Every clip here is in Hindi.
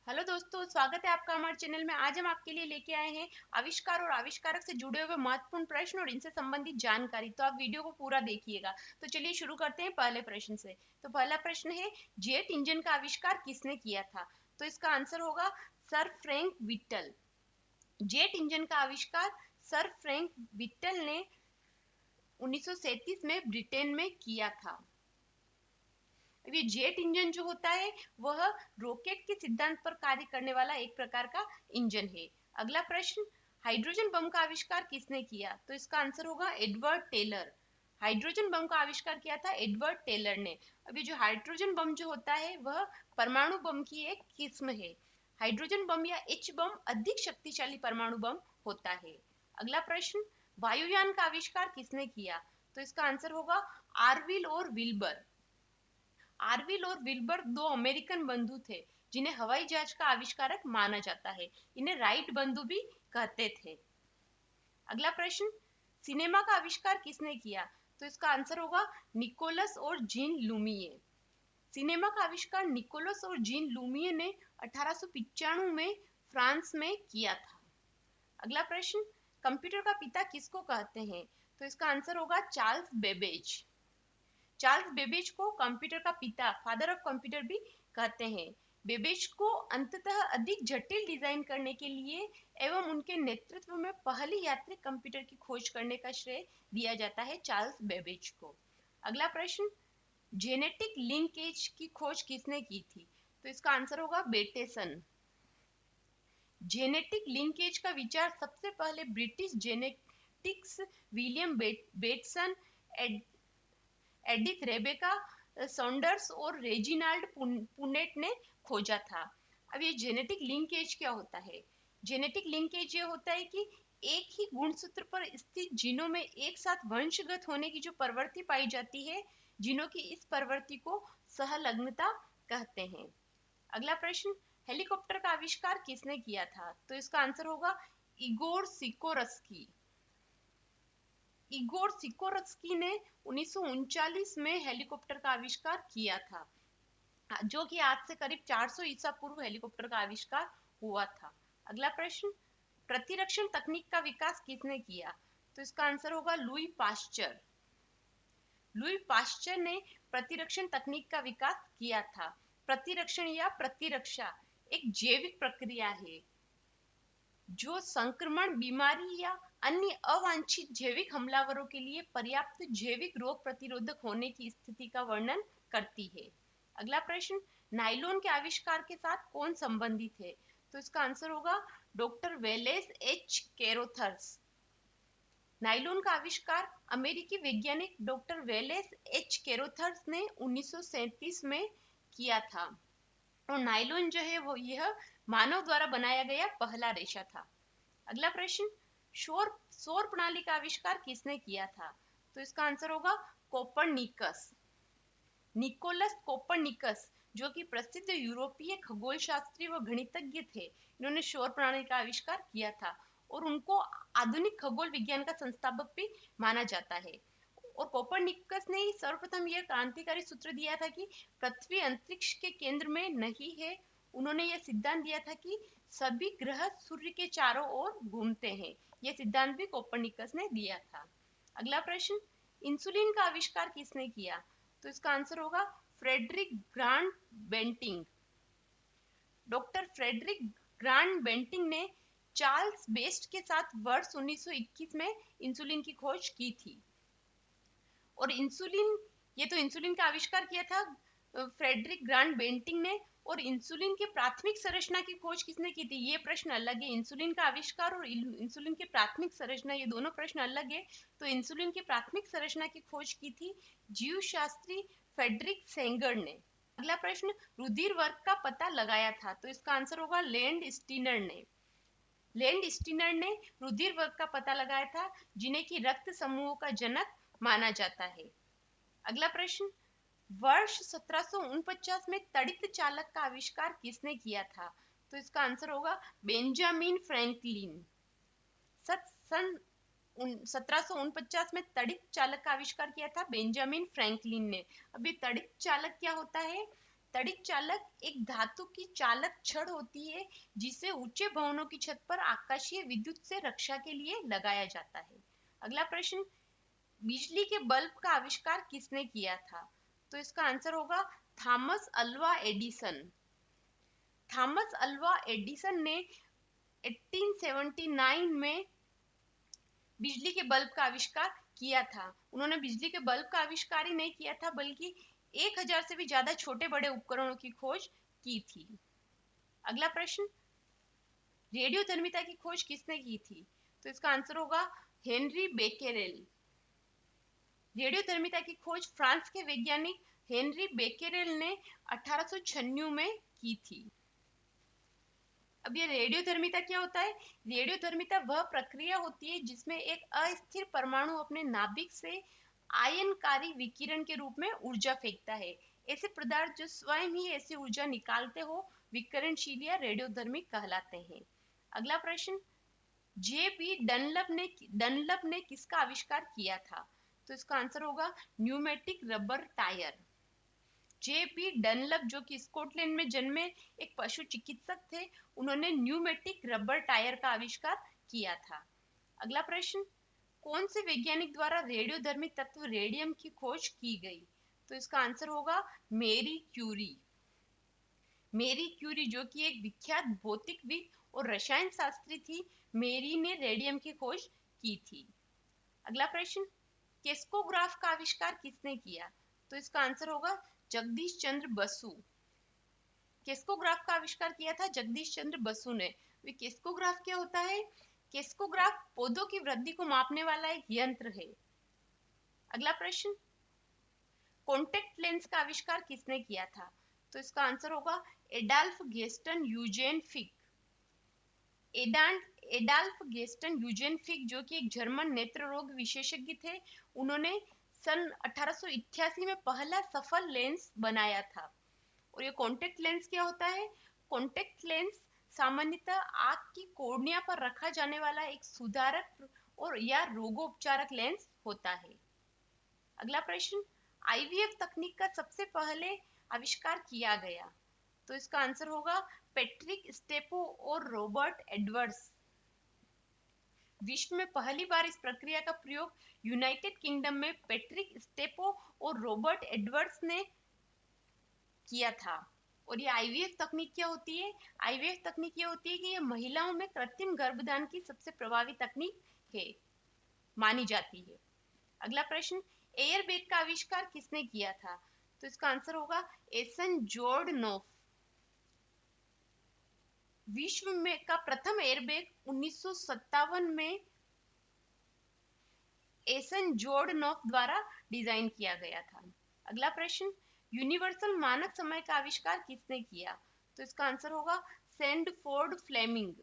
हेलो दोस्तों, स्वागत है आपका हमारे चैनल में। आज हम आपके लिए लेके आए हैं आविष्कार और आविष्कारक से जुड़े हुए महत्वपूर्ण प्रश्न और इनसे संबंधित जानकारी। तो आप वीडियो को पूरा देखिएगा। तो चलिए शुरू करते हैं पहले प्रश्न से। तो पहला प्रश्न है, जेट इंजन का आविष्कार किसने किया था? तो इसका आंसर होगा sir Frank Whittle. Jet engine का आविष्कार सर फ्रैंक विट्टल ने 1937 में ब्रिटेन में किया था। अब ये जेट इंजन जो होता है वह रॉकेट के सिद्धांत पर कार्य करने वाला एक प्रकार का इंजन है। अगला प्रश्न, हाइड्रोजन बम का आविष्कार किसने किया? तो इसका आंसर होगा एडवर्ड टेलर। हाइड्रोजन बम का आविष्कार किया था एडवर्ड टेलर ने। अब ये जो हाइड्रोजन बम जो होता है वह परमाणु बम की एक किस्म है। हाइड्रोजन बम या एच बम अधिक शक्तिशाली परमाणु बम होता है। अगला प्रश्न, वायुयान का आविष्कार किसने किया? तो इसका आंसर होगा आर्विल और विल्बर। आर्विल और विल्बर दो अमेरिकन बंधु थे जिन्हें हवाई जहाज का आविष्कारक माना जाता है। इन्हें राइट बंधु भी कहते थे। अगला प्रश्न, सिनेमा का आविष्कार किसने किया? तो इसका आंसर होगा निकोलस और जीन लुमिये। सिनेमा का आविष्कार निकोलस और जीन लुमिये ने 1895 में फ्रांस में किया था। अगला प्रश्न, कंप्यूटर का पिता किसको कहते हैं? तो इसका आंसर होगा चार्ल्स बेबेज। चार्ल्स बेबेज को कंप्यूटर का पिता, फादर ऑफ कंप्यूटर भी कहते हैं। बेबेज को अंततः अधिक जटिल डिजाइन करने के लिए एवं उनके नेतृत्व में पहली यांत्रिक कंप्यूटर की खोज करने का श्रेय दिया जाता है चार्ल्स बेबेज को। अगला प्रश्न, जेनेटिक लिंकेज की खोज किसने की थी? तो इसका आंसर होगा बेटेसन। जेनेटिक लिंकेज का विचार सबसे पहले British genetics William Bateson, Edith Rebecca Saunders और रेजिनाल्ड पुनेट ने खोजा था। अब ये जेनेटिक लिंकेज क्या होता है? जेनेटिक लिंकेज ये होता है कि एक ही गुणसूत्र पर स्थित जीनों में एक साथ वंशगत होने की जो प्रवृत्ति पाई जाती है, जीनों की इस प्रवृत्ति को सहलग्नता कहते हैं। अगला प्रश्न, हेलीकॉप्टर का आविष्कार किसने किया था? तो इसका आंसर होगा इगोर सिकोरस्की। इगोर सिकोरस्की ने 1939 में हेलीकॉप्टर का आविष्कार किया था, जो कि आज से करीब 400 ईसा पूर्व हेलीकॉप्टर का आविष्कार हुआ था। अगला प्रश्न, प्रतिरक्षण तकनीक का विकास किसने किया? तो इसका आंसर होगा लुई पाश्चर। लुई पाश्चर ने प्रतिरक्षण तकनीक का विकास किया था। प्रतिरक्षण या प्रतिरक्षा एक जैविक प्रक्रिया है जो संक्रमण, बीमारी या अन्य अवांछित जैविक हमलावरों के लिए पर्याप्त जैविक रोग प्रतिरोधक होने की स्थिति का वर्णन करती है। अगला प्रश्न, नाइलॉन के आविष्कार के साथ कौन संबंधित है? तो इसका आंसर होगा डॉक्टर वेलेस एच कैरोथर्स। नाइलॉन का आविष्कार अमेरिकी वैज्ञानिक डॉक्टर वेलेस एच कैरोथर्स ने 1937 में किया था। और नाइलॉन जो है वो यह मानव द्वारा बनाया गया पहला रेशा था। अगला प्रश्न, सौर सौर प्रणाली का आविष्कार किसने किया था? तो इसका आंसर होगा कोपरनिकस। निकोलस कोपरनिकस, जो कि प्रसिद्ध यूरोपीय खगोल शास्त्री व गणितज्ञ थे, इन्होंने सौर प्रणाली का आविष्कार किया था और उनको आधुनिक खगोल विज्ञान का संस्थापक भी माना जाता है। और कोपरनिकस ने ही सर्वप्रथम यह क्रांतिकारी सूत्र दिया था कि पृथ्वी अंतरिक्ष के केंद्र में नहीं है। उन्होंने यह सिद्धांत दिया था कि सभी ग्रह सूर्य के चारों ओर घूमते हैं। यह सिद्धांत भी कोपरनिकस ने दिया था। अगला प्रश्न, इंसुलिन का आविष्कार किसने किया? तो इसका आंसर होगा Frederick Grant Banting. Doctor Frederick Grant Banting ने चार्ल्स बेस्ट के साथ वर्ष 1921 में इंसुलिन की खोज की थी। और इंसुलिन, ये तो इंसुलिन का आविष्कार किया था फ्रेडरिक ग्रांट बेंटिंग ने। और इंसुलिन की प्राथमिक संरचना की खोज किसने की थी? ये प्रश्न अलग है। इंसुलिन का आविष्कार और इंसुलिन की प्राथमिक संरचना, ये दोनों प्रश्न अलग है। तो इंसुलिन की प्राथमिक संरचना की खोज की थी जीव शास्त्री फ्रेडरिक सेंगर ने। अगला प्रश्न, रुधिर वर्ग का पता लगाया था? तो इसका आंसर होगा लैंड स्टीनर ने। लैंड स्टीनर ने रुधिर वर्ग का पता लगाया था, जिन्हें की रक्त समूहों का जनक माना जाता है। अगला प्रश्न, वर्ष 1749 में तड़ित चालक का आविष्कार किसने किया था? तो इसका आंसर होगा बेंजामिन फ्रैंकलिन। सन 1749 में तड़ित चालक का आविष्कार किया था बेंजामिन फ्रैंकलिन ने। अभी तड़ित चालक क्या होता है? तड़ित चालक एक धातु की चालक छड़ होती है जिसे ऊंचे भवनों की छत पर आकाशीय विद्युत से रक्षा के लिए लगाया जाता है। अगला प्रश्न, बिजली के बल्ब का आविष्कार किसने किया था? तो इसका आंसर होगा Thomas Alva Edison. Thomas Alva Edison ने 1879 में बिजली के बल्ब का आविष्कार किया था। उन्होंने बिजली के बल्ब का आविष्कार ही नहीं किया था बल्कि 1000 से भी ज्यादा छोटे बड़े उपकरणों की खोज की थी। अगला प्रश्न, रेडियोधर्मिता की खोज किसने की थी? तो इसका आंसर होगा हेनरी बेकेरेल। रेडियोधर्मिता की खोज फ्रांस के वैज्ञानिक हेनरी बेकेरेल ने 1896 में की थी। अब ये रेडियोधर्मिता क्या होता है? रेडियोधर्मिता वह प्रक्रिया होती है जिसमें एक अस्थिर परमाणु अपने नाभिक से आयनकारी विकिरण के रूप में ऊर्जा फेंकता है। ऐसे पदार्थ जो स्वयं ही ऐसी ऊर्जा निकालते हो विकिरणशील या रेडियोधर्मिक कहलाते हैं। अगला प्रश्न, जे.बी. डनलप ने किसका आविष्कार किया था? तो इसका आंसर होगा pneumatic rubber tyre. JB. Dunlop जो कि स्कॉटलैंड में जन्मे एक पशु चिकित्सक थे, उन्होंने न्यूमेटिक रबर टायर का आविष्कार किया था। अगला प्रश्न, कौन से वैज्ञानिक द्वारा रेडियोधर्मी तत्व रेडियम की खोज की गई? तो इसका आंसर होगा मेरी क्यूरी। मेरी क्यूरी जो कि एक विख्यात भौतिकविद और रसायन शास्त्री थी, मेरी ने रेडियम की खोज की थी। अगला प्रश्न, केस्कोग्राफ का आविष्कार किसने किया? तो इसका आंसर होगा जगदीश चंद्र बसु। केस्कोग्राफ का आविष्कार किया था जगदीश चंद्र बसु ने। केस्कोग्राफ क्या होता है? केस्कोग्राफ पौधों की वृद्धि को मापने वाला एक यंत्र है। अगला प्रश्न, कॉन्टेक्ट लेंस का आविष्कार किसने किया था? तो इसका आंसर होगा एडाल्फ गेस्टन यूजेन फिक। एडाल्फ गेस्टन यूजेन फिक जो कि एक जर्मन नेत्र रोग विशेषज्ञ थे, उन्होंने सन 1888 में पहला सफल लेंस बनाया था। और ये कॉन्टेक्ट लेंस क्या होता है? कॉन्टेक्ट लेंस सामान्यतः आंख की कॉर्निया पर रखा जाने वाला एक सुधारक और या रोगोपचारक लेंस होता है। अगला प्रश्न, आईवीएफ तकनीक का सबसे पहले आविष्कार किया गया? तो इसका आंसर होगा पैट्रिक स्टेपो और रॉबर्ट एडवर्ड्स। विश्व में पहली बार इस प्रक्रिया का प्रयोग यूनाइटेड किंगडम में पैट्रिक स्टेपो और रॉबर्ट एडवर्ड्स ने किया था। और ये आईवीएफ तकनीक क्या होती है? आईवीएफ तकनीक ये होती है कि ये महिलाओं में कृत्रिम गर्भधारण की सबसे प्रभावी तकनीक है, मानी जाती है। अगला प्रश्न, एयरबैग का आविष्कार किसने किया था? तो इसका आंसर होगा एसन जोर्डनोफ। विश्व में का प्रथम एयरबैग 1957 में एसन जोर्डनोफ द्वारा डिजाइन किया गया था। अगला प्रश्न, यूनिवर्सल मानक समय का आविष्कार किसने किया? तो इसका आंसर होगा सैंडफोर्ड फ्लेमिंग।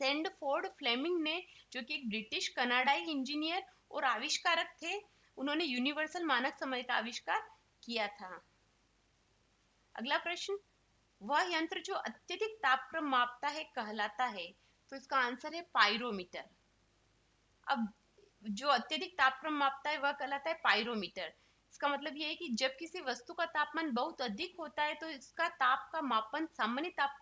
सैंडफोर्ड फ्लेमिंग ने, जो कि एक ब्रिटिश कनाडाई इंजीनियर और आविष्कारक थे, उन्होंने यूनिवर्सल मानक समय का आविष्कार किया था। अगला प्रश्न, वह यंत्र जो अत्यधिक तापक्रम मापता है कहलाता है? तो इसका आंसर है पायरोमीटर। अब जो अत्यधिक तापक्रम मापता है वह कहलाता है पायरोमीटर। इसका मतलब यह है कि जब किसी वस्तु का तापमान बहुत अधिक होता है तो इसका ताप का मापन सामान्य ताप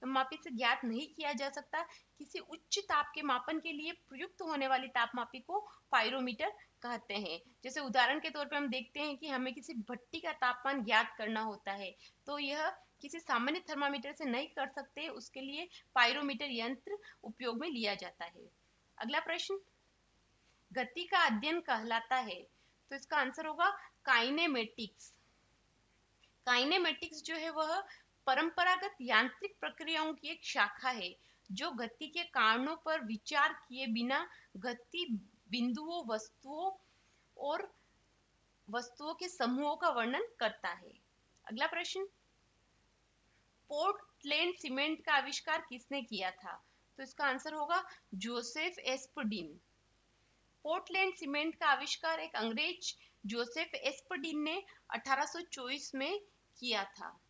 मापी से ज्ञात नहीं किया जा सकता। किसी उच्च ताप के मापन के लिए प्रयुक्त होने वाली तापमापी को पायरोमीटर कहते हैं। जैसे उदाहरण के तौर पर हम देखते हैं कि हमें किसी भट्टी का तापमान ज्ञात करना होता है तो यह किसी सामान्य थर्मामीटर से नहीं कर सकते, उसके लिए पायरोमीटर यंत्र उपयोग में लिया जाता है। अगला प्रश्न, गति का अध्ययन कहलाता है? तो इसका आंसर होगा काइनेमेटिक्स। काइनेमेटिक्स जो है वह परंपरागत यांत्रिक प्रक्रियाओं की एक शाखा है जो गति के कारणों पर विचार किए बिना गति बिंदुओं, वस्तुओं के समूहों का वर्णन करता है। अगला प्रश्न, पोर्टलैंड सीमेंट का आविष्कार किसने किया था? तो इसका आंसर होगा जोसेफ एस्परडिन। पोर्टलैंड सीमेंट का आविष्कार एक अंग्रेज जोसेफ एस्परडिन ने 1824 में किया था।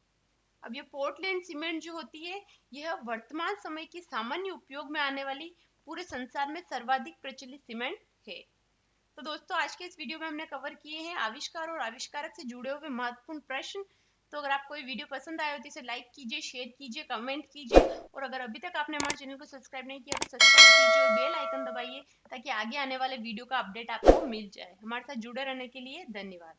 अब ये पोर्टलैंड सीमेंट जो होती है यह वर्तमान समय की सामान्य उपयोग में आने वाली पूरे संसार में सर्वाधिक प्रचलित सीमेंट है। तो दोस्तों आज के इस वीडियो में हमने कवर किए हैं आविष्कार और आविष्कारक से जुड़े हुए महत्वपूर्ण प्रश्न। तो अगर आपको ये वीडियो पसंद आया हो तो इसे लाइक कीजिए, शेयर कीजिए, कमेंट कीजिए, और अगर अभी तक आपने हमारे चैनल को सब्सक्राइब नहीं किया तो सब्सक्राइब कीजिए और बेल आइकन दबाइए ताकि आगे आने वाले वीडियो का अपडेट आपको मिल जाए। हमारे साथ जुड़े रहने के लिए धन्यवाद।